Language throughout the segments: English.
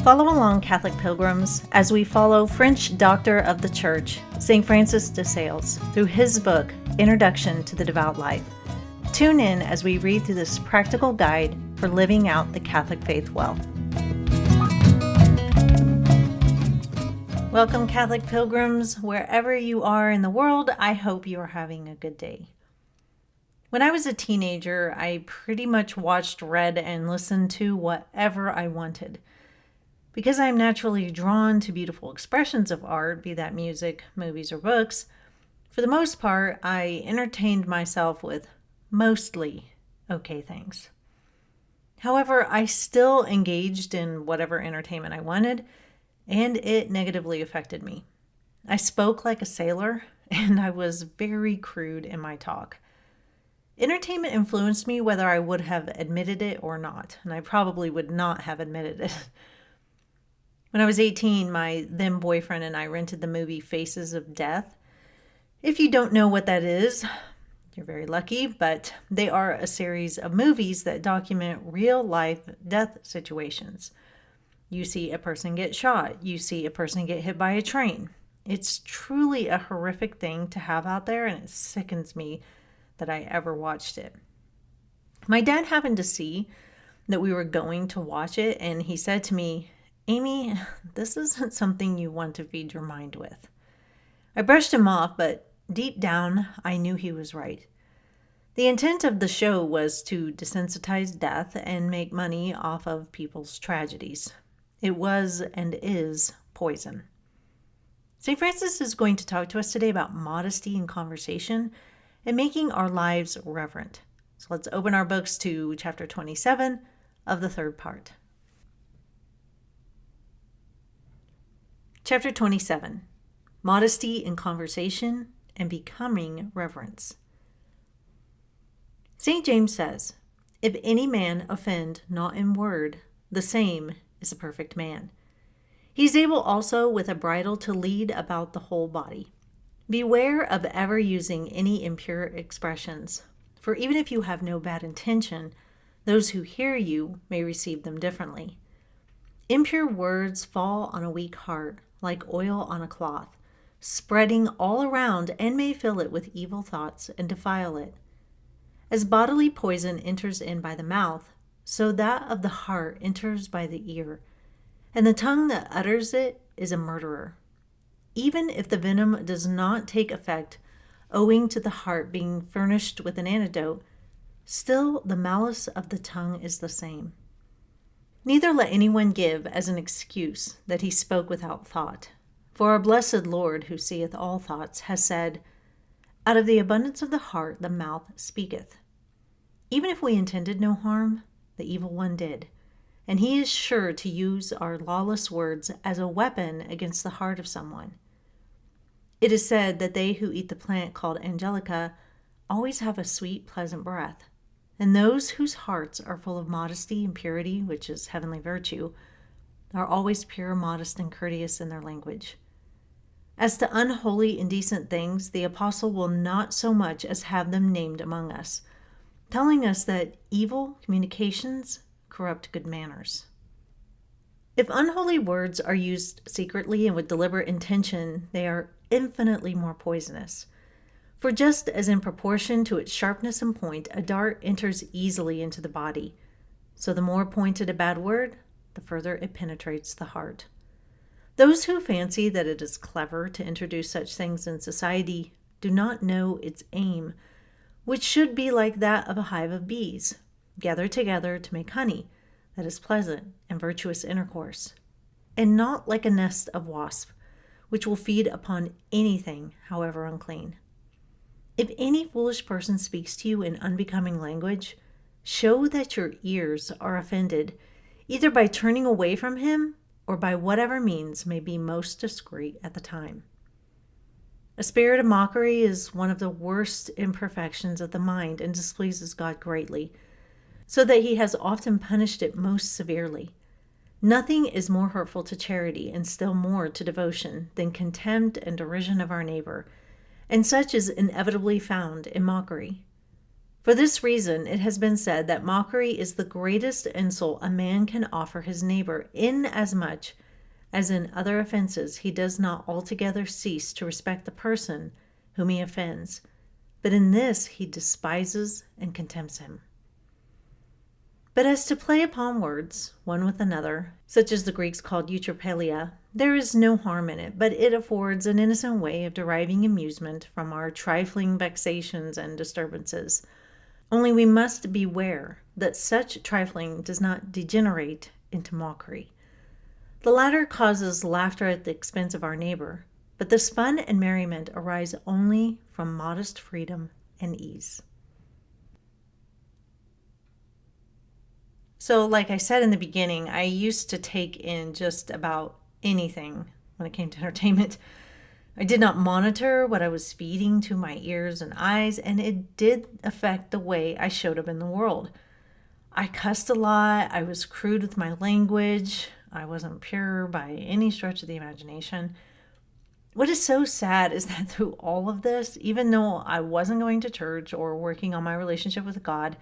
Follow along, Catholic Pilgrims, as we follow French doctor of the Church, St. Francis de Sales, through his book, Introduction to the Devout Life. Tune in as we read through this practical guide for living out the Catholic faith well. Welcome, Catholic Pilgrims. Wherever you are in the world, I hope you are having a good day. When I was a teenager, I pretty much watched, read, and listened to whatever I wanted. Because I am naturally drawn to beautiful expressions of art, be that music, movies, or books, for the most part, I entertained myself with mostly okay things. However, I still engaged in whatever entertainment I wanted, and it negatively affected me. I spoke like a sailor, and I was very crude in my talk. Entertainment influenced me whether I would have admitted it or not, and I probably would not have admitted it. When I was 18, my then boyfriend and I rented the movie Faces of Death. If you don't know what that is, you're very lucky, but they are a series of movies that document real-life death situations. You see a person get shot. You see a person get hit by a train. It's truly a horrific thing to have out there, and it sickens me that I ever watched it. My dad happened to see that we were going to watch it, and he said to me, "Amy, this isn't something you want to feed your mind with." I brushed him off, but deep down, I knew he was right. The intent of the show was to desensitize death and make money off of people's tragedies. It was and is poison. St. Francis is going to talk to us today about modesty in conversation and making our lives reverent. So let's open our books to chapter 27 of the third part. Chapter 27, Modesty in Conversation and Becoming Reverence. St. James says, "If any man offend not in word, the same is a perfect man. He is able also with a bridle to lead about the whole body. Beware of ever using any impure expressions, for even if you have no bad intention, those who hear you may receive them differently. Impure words fall on a weak heart, like oil on a cloth, spreading all around and may fill it with evil thoughts and defile it. As bodily poison enters in by the mouth, so that of the heart enters by the ear, and the tongue that utters it is a murderer. Even if the venom does not take effect, owing to the heart being furnished with an antidote, still the malice of the tongue is the same. Neither let anyone give as an excuse that he spoke without thought. For our blessed Lord, who seeth all thoughts, has said, 'Out of the abundance of the heart the mouth speaketh.' Even if we intended no harm, the evil one did, and he is sure to use our lawless words as a weapon against the heart of someone. It is said that they who eat the plant called angelica always have a sweet, pleasant breath, and those whose hearts are full of modesty and purity, which is heavenly virtue, are always pure, modest, and courteous in their language. As to unholy, indecent things, the apostle will not so much as have them named among us, telling us that evil communications corrupt good manners. If unholy words are used secretly and with deliberate intention, they are infinitely more poisonous. For just as in proportion to its sharpness and point, a dart enters easily into the body, so the more pointed a bad word, the further it penetrates the heart. Those who fancy that it is clever to introduce such things in society do not know its aim, which should be like that of a hive of bees, gathered together to make honey that is pleasant and virtuous intercourse, and not like a nest of wasps, which will feed upon anything, however unclean. If any foolish person speaks to you in unbecoming language, show that your ears are offended, either by turning away from him or by whatever means may be most discreet at the time. A spirit of mockery is one of the worst imperfections of the mind and displeases God greatly, so that he has often punished it most severely. Nothing is more hurtful to charity and still more to devotion than contempt and derision of our neighbor, and such is inevitably found in mockery. For this reason, it has been said that mockery is the greatest insult a man can offer his neighbor, inasmuch as in other offenses he does not altogether cease to respect the person whom he offends, but in this he despises and contempts him. But as to play upon words, one with another, such as the Greeks called eutrapelia, there is no harm in it, but it affords an innocent way of deriving amusement from our trifling vexations and disturbances. Only we must beware that such trifling does not degenerate into mockery. The latter causes laughter at the expense of our neighbor, but this fun and merriment arise only from modest freedom and ease. So, like I said in the beginning, I used to take in just about anything when it came to entertainment. I did not monitor what I was feeding to my ears and eyes, and it did affect the way I showed up in the world. I cussed a lot. I was crude with my language. I wasn't pure by any stretch of the imagination. What is so sad is that through all of this, even though I wasn't going to church or working on my relationship with God,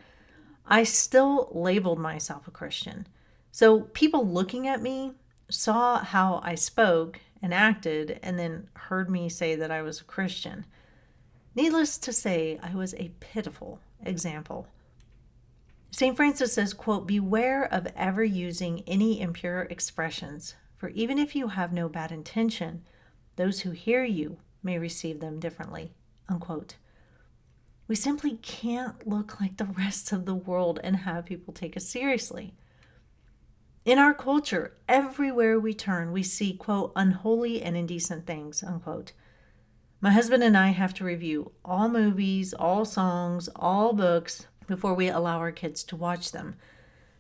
I still labeled myself a Christian. So people looking at me saw how I spoke and acted and then heard me say that I was a Christian. Needless to say, I was a pitiful example. St. Francis says, quote, "Beware of ever using any impure expressions, for even if you have no bad intention, those who hear you may receive them differently," unquote. We simply can't look like the rest of the world and have people take us seriously. In our culture, everywhere we turn, we see, quote, "unholy and indecent things," unquote. My husband and I have to review all movies, all songs, all books before we allow our kids to watch them.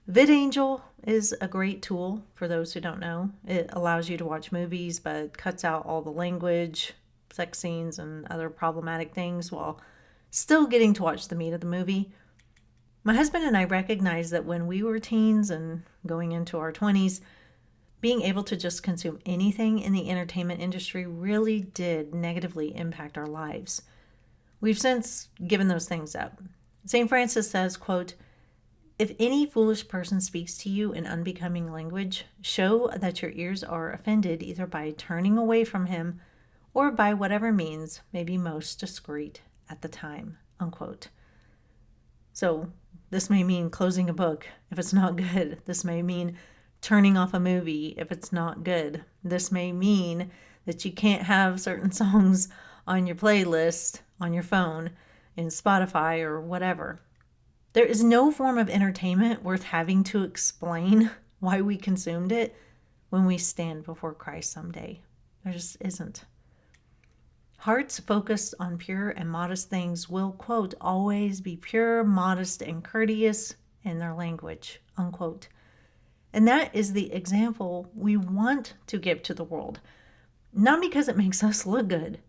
VidAngel is a great tool for those who don't know. It allows you to watch movies but cuts out all the language, sex scenes, and other problematic things while still getting to watch the meat of the movie. My husband and I recognized that when we were teens and going into our 20s, being able to just consume anything in the entertainment industry really did negatively impact our lives. We've since given those things up. St. Francis says, quote, "If any foolish person speaks to you in unbecoming language, show that your ears are offended either by turning away from him or by whatever means may be most discreet at the time," unquote. So this may mean closing a book if it's not good. This may mean turning off a movie if it's not good. This may mean that you can't have certain songs on your playlist on your phone in Spotify or whatever. There is no form of entertainment worth having to explain why we consumed it when we stand before Christ someday. There just isn't. Hearts focused on pure and modest things will, quote, "always be pure, modest, and courteous in their language," unquote. And that is the example we want to give to the world, not because it makes us look good,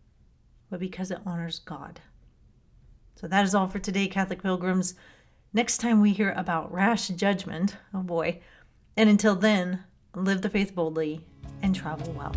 but because it honors God. So that is all for today, Catholic Pilgrims. Next time we hear about rash judgment, oh boy. And until then, live the faith boldly and travel well.